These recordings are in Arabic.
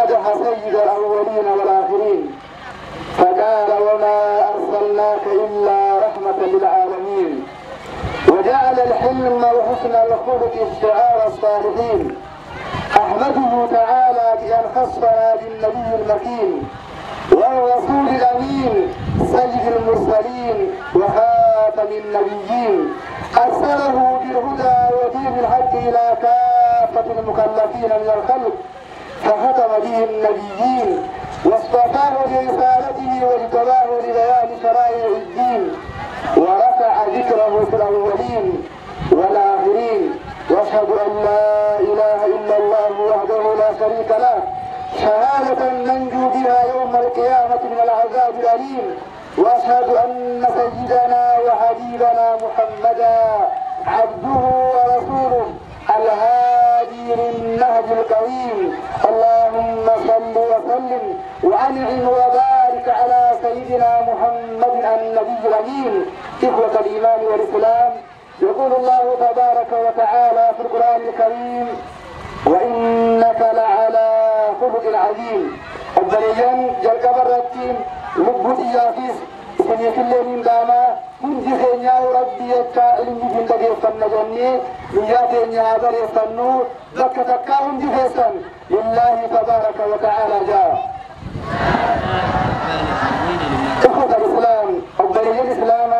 ومدح سيد الأولين والآخرين فقال وما أرسلناك إلا رحمة للعالمين وجعل الحلم وحسن الخلق شعار الصالحين. أحمده تعالى بأن خصنا بالنبي المكين والرسول الأمين سيد المرسلين وخاتم النبيين أرسله بالهدى ودين الحق إلى كافة المكلفين من الخلق فختم به النبيين واصطفاه برسالته واجتباه لبيان شرائع الدين ورفع ذكره في الأولين والآخرين واشهد أن لا إله إلا الله وحده لا شريك له شهادة ننجو بها يوم القيامة من العذاب الأليم. واشهد أن سيدنا وحبيبنا محمدا عبده ورسوله الهادي للنهج القويم. اللهم صل وسلم وأنعم وبارك على سيدنا محمد النبي الأمين. إخوة الإيمان والإسلام، يقول الله تبارك وتعالى في القرآن الكريم وإنك لعلى خلق عظيم. الدليل جل برتين لبوت يافيس سني كلين داما من جهنيا ربي يتا علم من دغ فنجني نياتنيا بر فنو زكتك من جهسن لله تبارك وتعالى جاء. إخوة الإسلام، الدليل الإسلام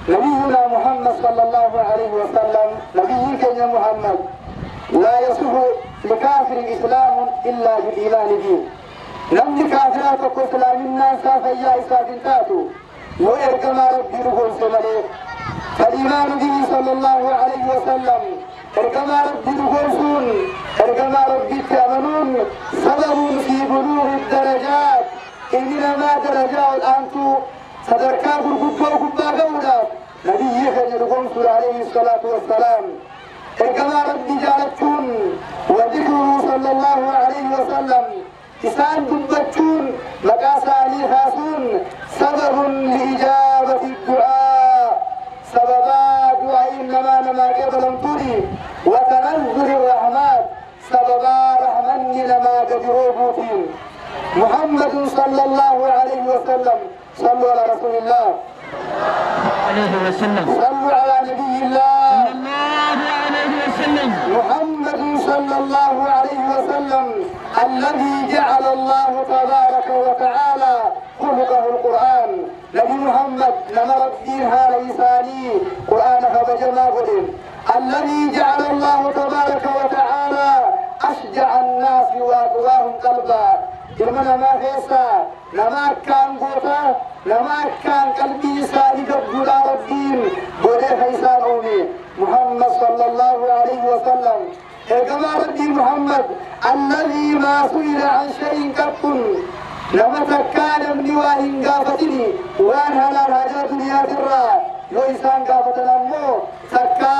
نبينا محمد صلى الله عليه وسلم نبي كان محمد لا يصح لكافر الإسلام إلا بالإيمان به. نملك كافرات وكفلا منا سافيا إسافنتاتو وإركما ربي رغل سماليك فالإيمان به صلى الله عليه وسلم إركما ربي رغل سون إركما ربي تأمنون سبب في بلوغ الدرجات إنما درجاء الآنتو صدركاب القبة وقبة قولا نبي رغل عليه الصلاة والسلام إركما ربي جالتون وذكره صلى الله عليه وسلم إسان دبتون مقاساني خاسون سبب لإجابة الدعاء سببا دعاء نما قبل انطري وتنزل الرحمات سببا رحمن نما قدروبوتين. محمد صلى الله عليه وسلم صلوا على رسول الله عليه وسلم صلوا على نبي الله صلى الله عليه وسلم. محمد صلى الله عليه وسلم الذي جعل الله تبارك وتعالى خلقه القرآن. نبي محمد نمر الدينها ليساني قرآن فبجما قلن الذي جعل الله تبارك وتعالى أشجع الناس وأقواهم قلبا. جرمنا ما فيسا نما كان قوتا نما كان قلبي سالي قبل ربين بولي حيسان أمي محمد صلى الله عليه وسلم كما ربي محمد الذي ما سئل عن شيء قط لما تكان من واهن قافتني وانها لها دنيا درا يو إنسان قافتنا مو تكا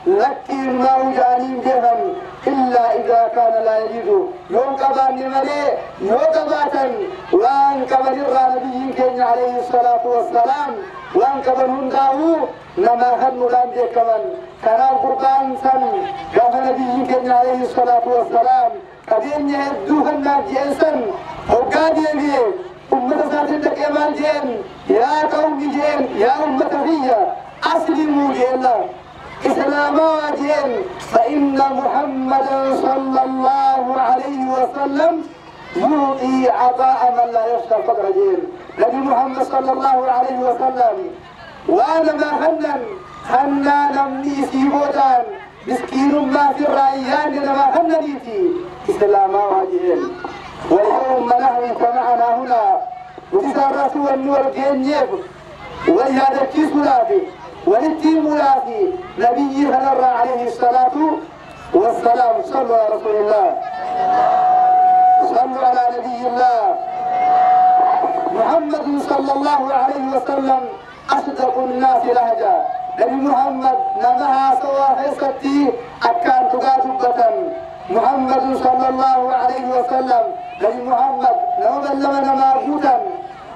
لكي ما وجانين جهن إلا إذا كان لا يجد يوم قبان نمالي يو قباتا وان قبل الرانبيين كين عليه الصلاة والسلام وان قبل هنداو نما خدن لان دي كمان كان القرآن سن قبل نبيين كين عليه الصلاة والسلام قدين يهدوها الناجين سن وقاد يبيه أمة ساتدك يمان جين يا قوم جين يا أمة فيا أسلموا جين إسلاما جين فإن محمدا صلى الله عليه وسلم يعطي عطاء من لا يخشى الفقر جين. نبي محمد صلى الله عليه وسلم وأنا ما خنن نمني سيبوتان مسكين ما في الرأيان لما خنني في إسلاما جين. واليوم نحن اجتمعنا هنا وتدرسوا النور الجنيب ولهذا الكيس لافي وللتيم لافي نبي هنر عليه الصلاة والسلام. صلوا على رسول الله صلوا على نبي الله. محمد صلى الله عليه وسلم أصدق الناس لهجة. نبي محمد نمها سوى حسكتي أكان تقاتبة. محمد صلى الله عليه وسلم نبي محمد لما بوتا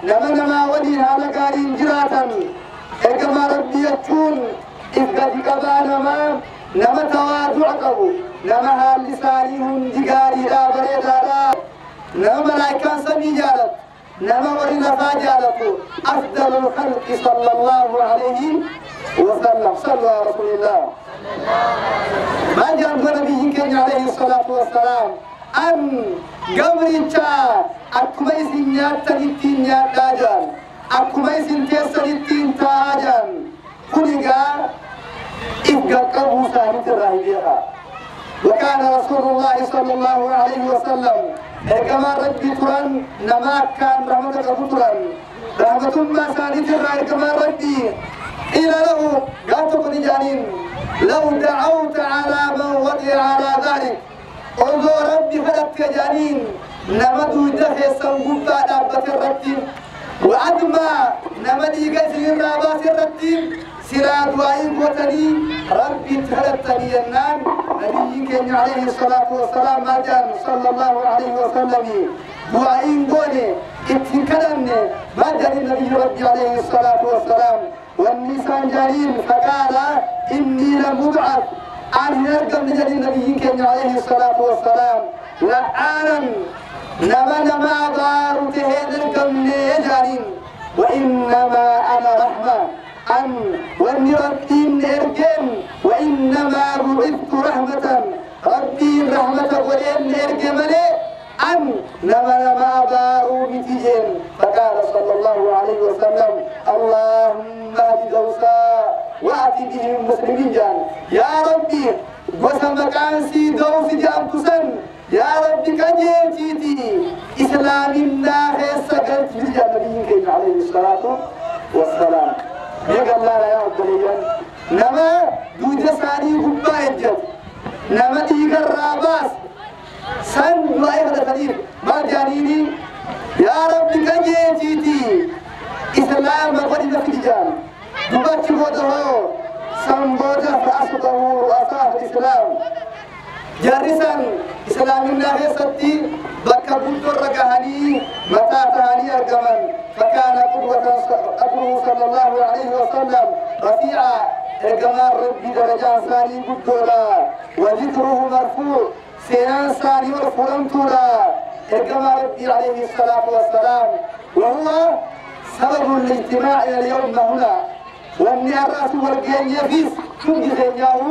لما وليها لقارين جراتا إرقما ربي يتون إفقد قبانا ما نما تواضع قبو نما هالسانيهم جقاري لا بريدا لا نما ملائكة سمي جالت نما ورنا فاجالته أفضل الخلق صلى الله عليه وسلم صلى على رسول الله ما جاء النبي كان عليه الصلاة والسلام أن قمريتشا أكميس نيات تنتين نيات داجان أكميس تيس تنتين تاجان كلها إبقى قبو سانت الرهيبها وكان رسول الله صلى الله عليه وسلم كما ربي تران نما كان رحمتك فتران رحمة ما سانت الرهيب كما ربي إلى له قاتق نجانين لو دعوت على من وضع على ذلك انظر ربي فلك جانين نمدو دخي سنقوبا دابة الرتين وعدما نمدي قيسي الرابات الرتين سراد وعين قوتني ربي تهلتني النام نبي كان عليه الصلاة والسلام ما جان صلى الله عليه وسلم وعين قولي اتكلمني ما جان النبي ربي عليه الصلاة والسلام والنسان جانين فقال إني لمبعث عن يرقم لجل النبي كان عليه الصلاة والسلام لعانا نما دار تهيد القم لجانين وإنما أنا رحمة أن ونرتين إرجم وإنما بعثت رحمة ربي رحمة ولين إرجم لي أن نما دار بتجين فقال صلى الله عليه وسلم اللهم اهد دوسا وأتي بهم مسلمين جان يا ربي وسمك أنسي دوس جام تسن يا ربي كجيتي إسلام الله سكت في النبي عليه الصلاة والسلام يقول لا يا أبداليا نما دوجة ساني قبا يجد نما ديك الراباس سن لا يخد خليل ما جانيني يا ربي كجيتي إسلام قد نفجان دباتي وضعه سنبوجة فأسطه رؤساء الإسلام جارسا إسلام الله ستي بكا بطر رقهاني متى تهاني أرقما فكان قدوة صلى الله عليه وسلم رفيعا إرقما ربي درجان ثاني قدولا وذكره مرفوع سيان ثاني مرفوعا طولا إرقما ربي عليه الصلاة والسلام وهو سبب الاجتماع اليوم هنا وأن الرأس والجين يفيس تنجي خينياه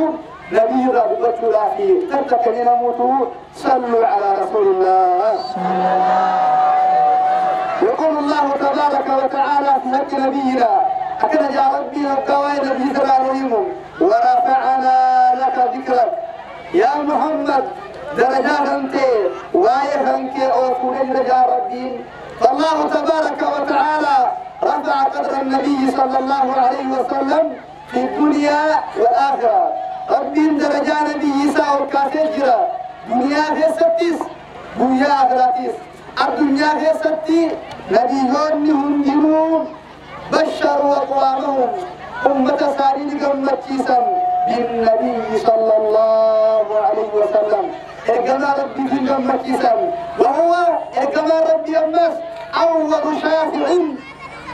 نبي رب بطلافي تتكلين موتوا صلوا على رسول الله يقول الله تبارك وتعالى في حق نبينا أكد يا ربي القوائد نبي عليهم ورفعنا لك ذكرك يا محمد درجات أنت وايفنك أو كل يا ربي فالله تبارك وتعالى رفع قدر النبي صلى الله عليه وسلم في الدنيا والآخرة ربي درجة نبي يساء الكافر دنيا في ستيس دنيا آخراتيس الدنيا في ستي نبيهم جنون بشروا أقوامهم أمة سارين قمتيسا بالنبي صلى الله عليه وسلم إرقما ربي في قمتيسا وهو إرقما ربي أمس أول شافع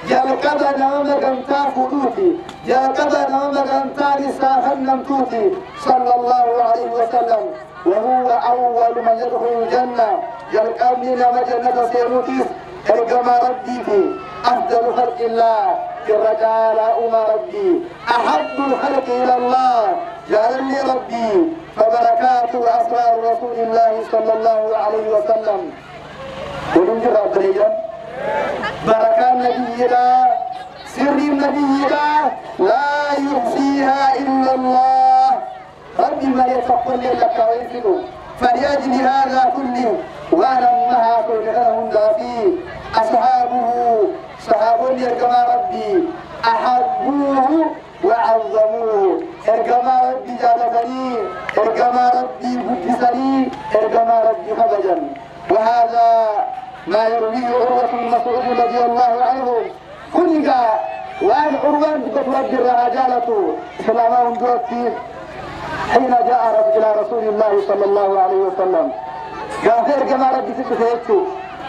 جلقد نوم قمتا فلوتي جلقد نوم قمتا لساخن نمتوتي صلى الله عليه وسلم وهو أول من يدخل الجنة جلقد نوم جنة سيروتيس إرقما ربي في أفضل خلق الله في الرجال ربي أحب الخلق إلى الله جعلني ربي فبركات أسرار رسول الله صلى الله عليه وسلم وننجر أبريا بركة نبينا سر نبينا لا يحصيها إلا الله ربي ما يتقبل لك وينفقه فلأجل هذا كله وانا امها كلهم فيه أصحابه صحاب يرجما ربي أحبوه وعظموه ارجما ربي جالبني ارجما ربي قدسني ارجما ربي خبجا وهذا ما يرويه عروة مسعود رضي الله عنه كنجا وان عروة بترد الرجالة سلامهم دوتي حين جاء إلى رسول الله صلى الله عليه وسلم قال ارجما ربي سكتيتو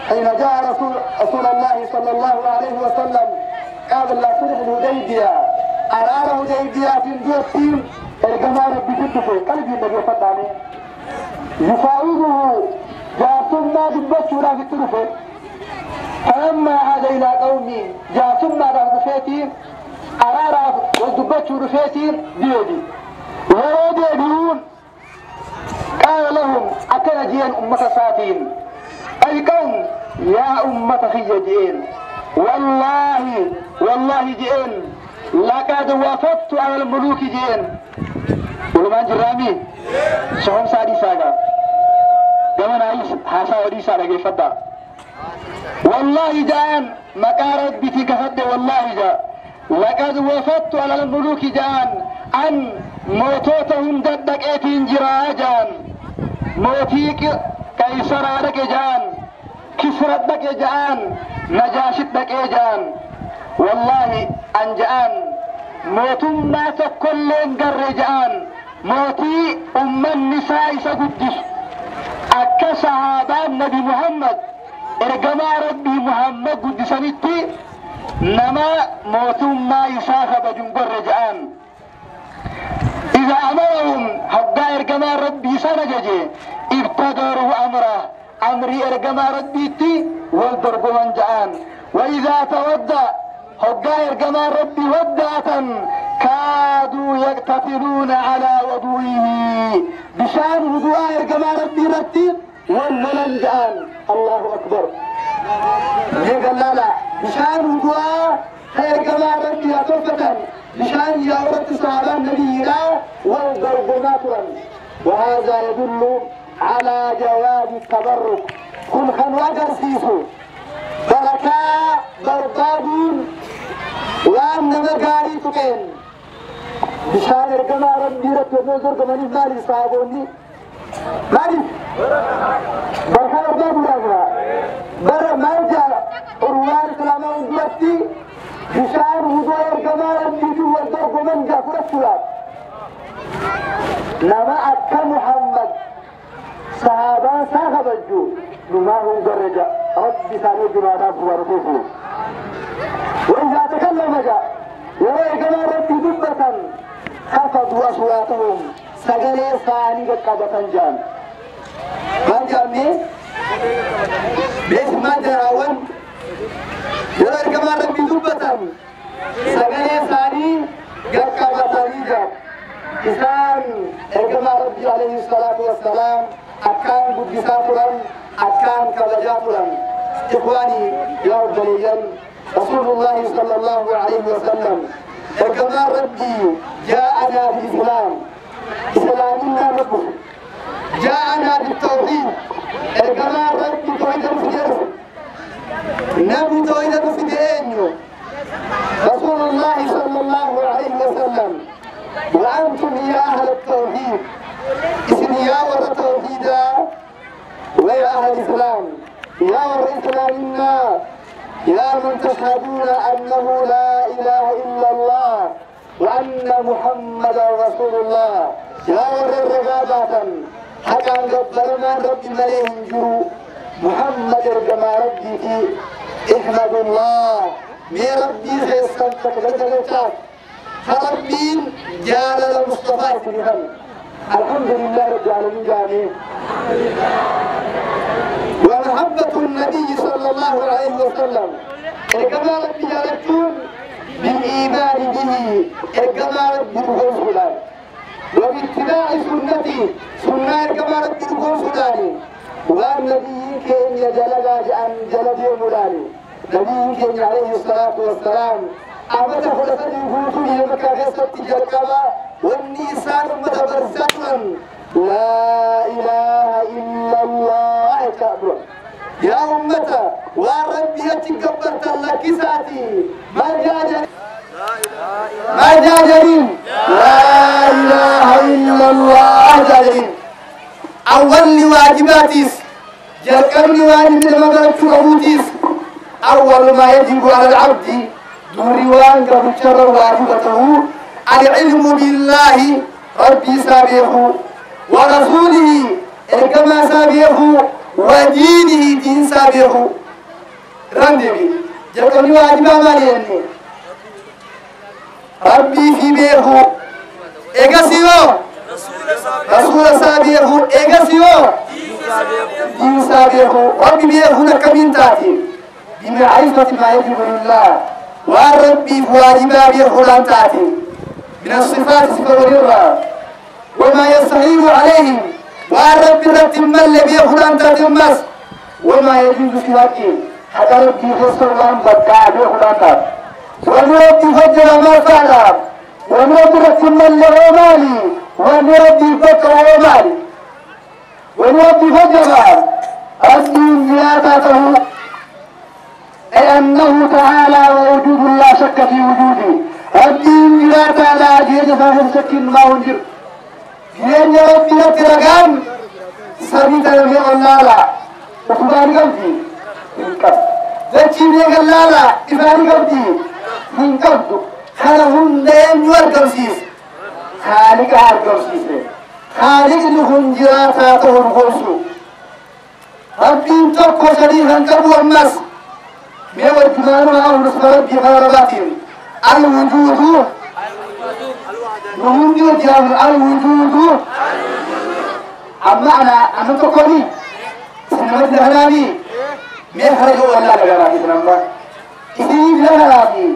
حين جاء رسول الله صلى الله عليه وسلم قال لا صلح الهديبية أرى الهديبية في الدوتين ارجما ربي سكتيتو قلبي النبي فتاني يفاوضه جاسم ما بالبشرة في ترفه فلما عاد إلى قومي جاء ثم رفيتي أرارا والدبات رفيتي بيدي ورود يدون قال لهم أكل جين أمة ساتين أي قوم يا أمة خي جين والله جين لقد وافقت على الملوك جين ولمان جرامي شهم سادي ساقا كمان عايش حاسا ودي ساقا فدا والله جان مقارد بيتي كفد والله جا لقد وافقت على الملوك جان أن موتوتهم ددك ايتين جراجان موتيك كيسرادك جان كسردك جان نجاشدك جان والله أنجان موتم ما تكلين قرجان موتي النساء سقدس أكا صحابان نبي محمد إرقما ربي محمد قدسانيتي نما موتم ما يساخب جنقر رجعان إذا أمرهم حقا إرقما ربي سنججي ابتدروا أمري إرقما ربيتي والضرب منجعان وإذا تودى حقا إرقما ربي وداة كادوا يقتتلون على وضوئه بشان وضوء إرقما ربي رتي والمنجعان الله أكبر يقول لا بشان وضوء إرقما ربي أتوفة بشان يورد صحابة النبي والضرب ناطرا وهذا يدل على جواز التبرك كل خنواجر سيسو بركاء بربادون وأن مقاري تكين بشان إرقما ربي رتي ونزر كماني مالي صحابوني مالي بركاء بربادون برا مالجا أروان سلاما ونزلتي بشان وضوء إرقما ربي والضرب من جافر السلام نما أكا محمد صحابان ساخب الجو نما هم درجة ربي ثاني جماعات ورسوله وإذا تكلم جاء يرى كما ربي دبة خفضوا أصواتهم سجلي ثاني قبة جان من جامي ليش ما جاءون يرى كما ربي دبة سجلي ثاني قبة جان إسلام إرجما ربي عليه الصلاة والسلام أكان بديساتنا أكان كبجاتنا إخواني يا رجليا رسول الله صلى الله عليه وسلم إرجما ربي جاءنا بالإسلام إسلامنا نبه جاءنا بالتوحيد إرجما ربي توحيد المسجد نبي توحيد المسجد رسول الله صلى الله عليه وسلم وأنتم يا أهل التوحيد اسم يا ور التوحيد ويا أهل الإسلام يا ور الإسلام يا من تشهدون أنه لا إله إلا الله وأن محمدا رسول الله يا ور الرقابة حتى قبلنا ربي مليهم جرو محمد رقما ربي احمد الله من ربي سيستنتك لجلتك فربين جال المصطفى في الهم الحمد لله رب العالمين جميعا ومحبة النبي صلى الله عليه وسلم كما ربي جالتون بالإيمان به كما ربي رغم سلام وباتباع سنته سنة كما ربي رغم سلام والنبي كان يجلد عن جلد يمولاني نبي كان عليه الصلاة والسلام أمت خلفاء الوجود يمكا غسط جلقبا والنيسان متبرزتنا لا إله إلا الله كبر يا أمتا وربي يتكبرت لك ساتي ما جاجرين لا إله إلا الله جاجرين أول واجباتيس جلقبني واجب المغرب شعبوتيس أول ما يجب على العبد دوريوان قبل شر واجبته العلم بالله ربي سابيه ورسوله كما سابيه ودينه دين سابيه رندبي جلقني واجبا ماليني ربي في بيه إيقاسيو رسول سابيه إيقاسيو سابقه ربي بيه هناك من تاتي بمعرفة ما يجب لله والربي فواجبا بيه هناك تاتي من الصفات صفة وما يستهين عليهم والرب رتب من بيه هناك تاتي الناس وما يجوز في حقه حتى ربي خسر لهم بكاء بيه هناك تاتي ونربي فجر ما فعل ونربي رتب من له مالي ونربي فكر ومالي ونربي فجر الدين زيادته أي أنه تعالى ووجود لا شك في وجوده الدين لا تعالى جيد فهم شك ما وجد جيد يا ربي نترقام سبيت نبي الله لا وفباني قبدي ذاتشيني قال لا إفاني قبدي من قبضه خلهم دين يورقبسيس خالق عرقبسيس خالق لهم جراتاته الغرسو ربين تبقى شريفا كبوا الناس ميو الجمال أو نصف ربي غرباتهم الوجود نهم يجاب الوجود أما أنا تقولي سنمت لهلامي ميه خرجوا ولا لغرابي سنمت إذن لهلامي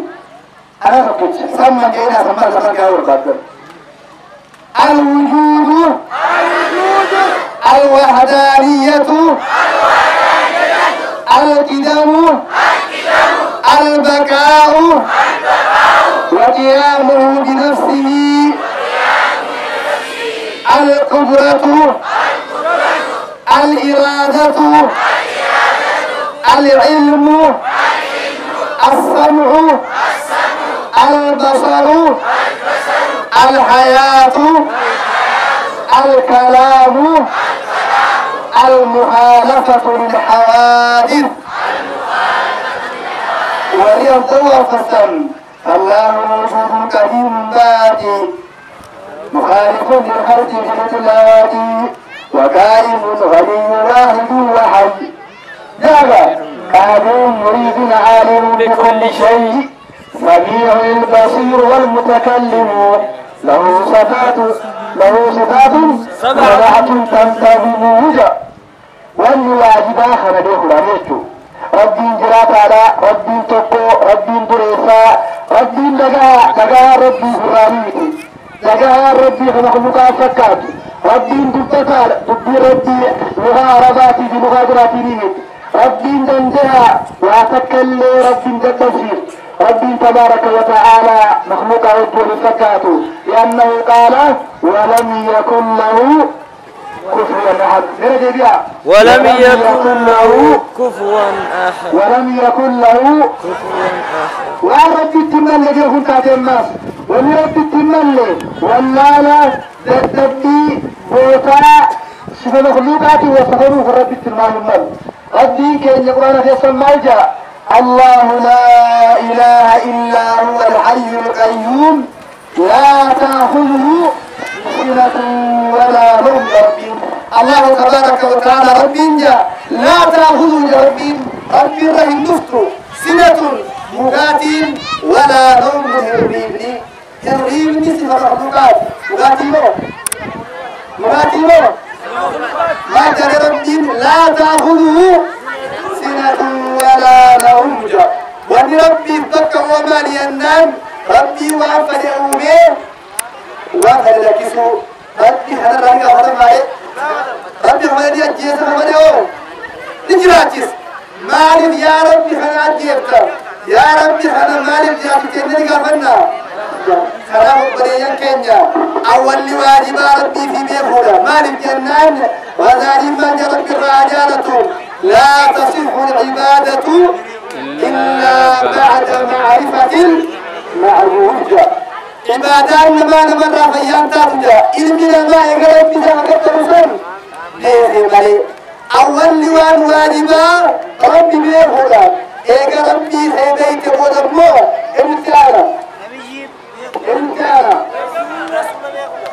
أنا فكرت سمى جينا سمى كاور قدر الوجود الوحدانية القدم البقاء وقيامه بنفسه القدرة الإرادة العلم السمع البصر الحياة الكلام المخالفة للحوادث وهي توافة الله موجود قديم باقي مخالف للخلق في الآتي وكائن غني واحد وحي جاب قادم مريد عالم بكل شيء سميع البصير والمتكلم له صفات سبعة تنتهي وجه والواجب آخر له رميته ربي جرات على ربي تقو ربي دريسا ربي لقى ربي فراميتي لقى ربي مخلوقات فكات ربي دبتال دبي ربي مغارباتي في مغادراتي نيمت ربي دنجها واتكل ربي دبسير ربي تبارك وتعالى مخلوق ربه فكاته لأنه قال ولم يكن له كفوا أحد ولم يكن له كفوا أحد ولم يكن له كفوا أحد ورب التمل يكون كاتماس ورب التمل واللالا تدبي بوتا شوف مخلوقاتي وصفه رب التمل ربي كان يقرأنا في السماجة الله لا إله إلا هو الحي القيوم لا تأخذه سنة ولا نوم ربي الله تبارك وتعالى ربي لا تأخذه ربي رحم نفسه سنة مقاتل ولا نوم هربيني صفة مخلوقات مقاتل ما كان ربي لا تأخذه سنة ولا نوم وأن ربي فك ومالي النام ربي وعفل أمي وعفل لكسو ربي هذا الرأي أخذ معي ربي هذا يجيس محمد أو نجراتيس مالك يا ربي هذا جيبتا يا ربي هذا مالك جابت كنني قفلنا خلاه بريان كنيا أول واجب ربي في بيفولا مالك جنان وذلك من ربي راجالته لا تصح العبادة إلا بعد معرفة معروفة عبادان ما نمر فيان ترجع إلمنا ما يقرب بذلك الرسول بيري مالي أول واجبا ربي بيفولا إيقا ربي سيبيت ودمو امتانا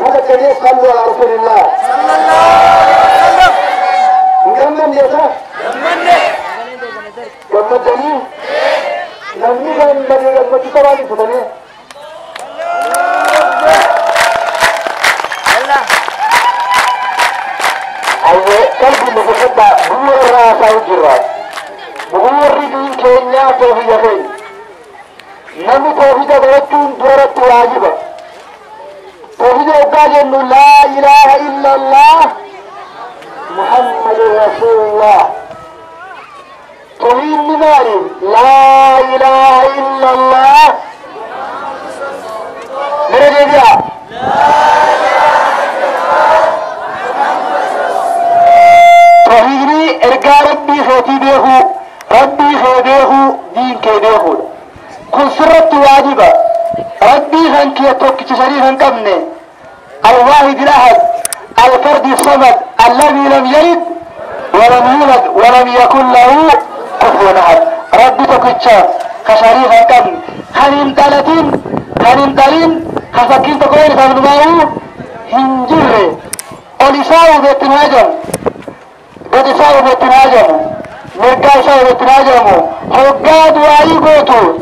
هذا كريم صلوا على رسول الله صلى الله عليه وسلم نكمل يا شيخ كمل نمني كان بدي المسجد تبعي فدني الله كلب المحبة هو الراسة الجرات هو الرجل كينيا توفي يخي نمي توفي دوتون دورت واجبة توفي دوتان إنه لا إله إلا الله محمد رسول الله توفي النماري لا إله إلا الله مرجع بيا توحيدي ارجع ربي خيتي بيهو ربي خيبيهو دين كيبيهو كن سرت واجبة ربي هنك يتوك تشريف هنكمني الواحد الأحد الفرد الصمد الذي لم يلد ولم يولد ولم يكن له كفوا أحد ربي تكتشا كشريف هنكمني هنين تلتين هنين تلين خسكين تقوين فمنماهو هنجره ولساو بيتنهاجم بدساو بيتنهاجم مرقاساو بيتنهاجم حقاد وعي قوتو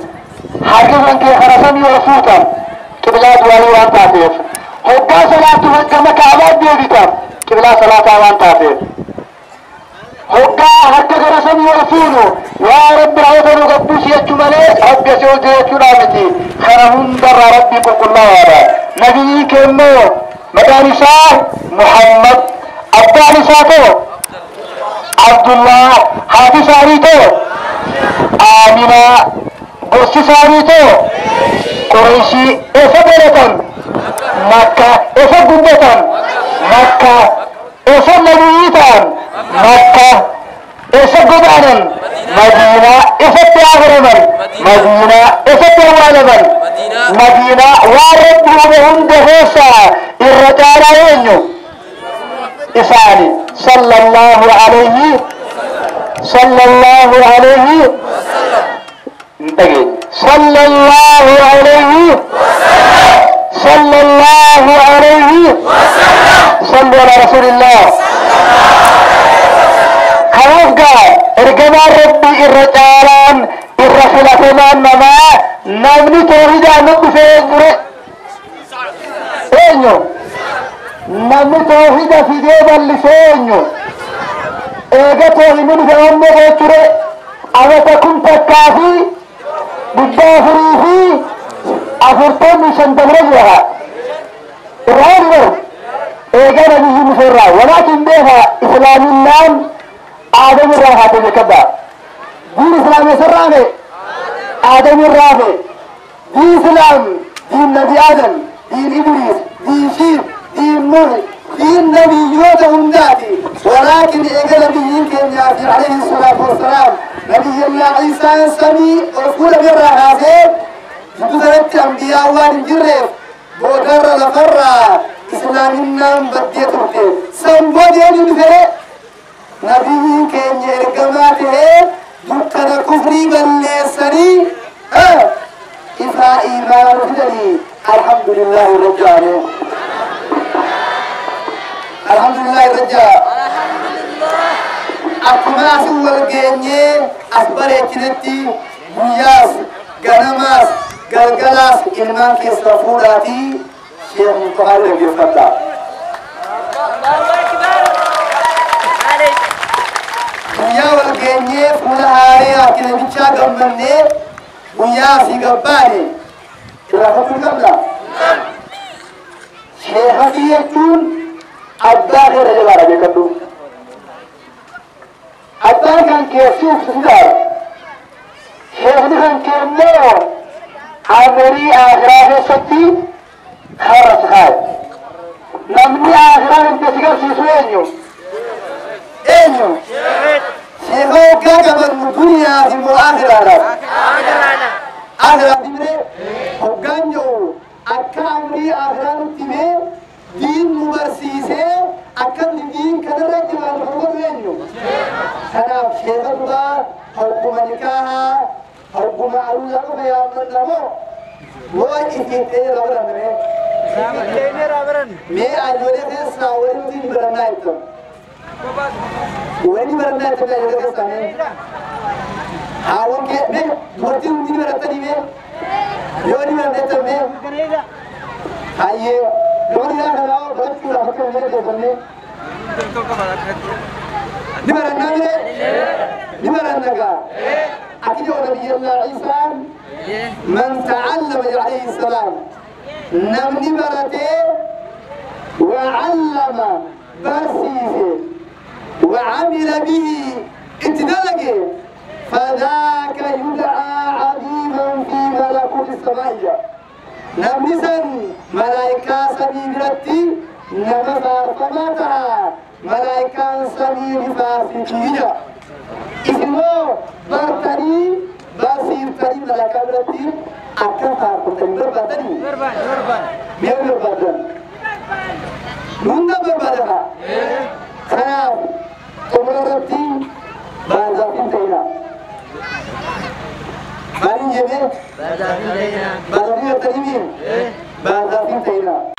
حرقفن كي خرسمي وفوتا كبلا دوالي وان تاتيف حقا صلاة مكة عباد بيبتا كبلا صلاة وان تاتيف حقا حقا خرسمي وفونو يا رب العوضن وقبوس يجمالي رب يسعود يجمالي خرهن در ربي قل الله هذا نبي كمو مدارسة محمد الدارسة عبد الله حافظ ساريتو آمنة برسي ساريتو قريشي إيسا بلتن مكة إيسا قدتن مكة إيسا نبيتن مكة إيسا قدانن مدينة إيسا تياغرمن مدينة إيسا تيوالمن مدينة وارد بهم دهوسا الرجال وينو إساني صلى الله عليه صلى الله عليه صلى الله عليه صلى الله عليه صلى على رسول الله خلاص قال ارجما ربي الرجالان الرسول نما نمني توحيدا نقفه مرة اينو نمني توحيدا في ديبا اللسينو ايجا توحيدين في امه بوتره او تكون تكافي بالدافري في افرطان شندم رجلها الرجل ايجا نبيه مفرع ولكن بها اسلام النام آدم الراحة بكذا دين اسلام سرانه آدم الرافع دين اسلام دين نبي آدم دين إبليس دين شير دين نوح دين نبي يوتهم ذاتي ولكن إذا نبيين كان عليه الصلاة والسلام نبي الله عيسى السمي وكل بالرهاسين فتدرت أنبياء وان جرف بودر لفرة إسلام النام بديت وقتين سنبودين الفرق نبيين كان يرقماته دكنا كفري بالليسري إذا إيمان فدني الحمد لله رب العالمين الحمد لله رجاء أكماس والجنيه أسبرة كنتي بياس غنماس غلغلاس إلمان كيستفوراتي شيخ مطهر يفتح بيا والجنيه فلهاي أكيد بيشا غمني بيا في غباني كلا خطر قبلا شيخ يكون أبدا غير جبارة بيكتو أبدا كان كيسوف سدار شيخ كان كيمو عمري آخرة ستي خرس خاي نمني آخرة انتسيقر سيسوينيو اينيو شيخو كاكبر الدنيا في مؤخرة آخرة تمري وقانيو أكا عمري آخرة تمري دين مبرسيسه أكل دين كنرة جمال حقوق وينو سناب شيخ الله حقوق نكاها حقوق معروضة وبيان من نمو هو إفتين رابرن مي أجولي خيصنا وين دين برنا إتم وين برنا إتم أجولي خيصنا هاون كي مي مرتين دين برتني مي يوني برنا إتم مي هاي لوري لا خلاص بس كذا فكر ميرے کو بننے نبرنا نبرنا أكيد نبي الله عيسى من تعلم عليه السلام نمني برته وعلم برسيه وعمل به اتدلق فذاك يدعى عظيما في ملكوت السماء نمسا ملائكة سبيلتي نمفار فماتها ملائكة سبيل فاسكية إذنو برتني باسير تني ملائكة برتي أكفار كنتم بربادني بيوم بربادن نونا بربادها خناف تمررتي بازافين تينا مالين جميع بازافين تينا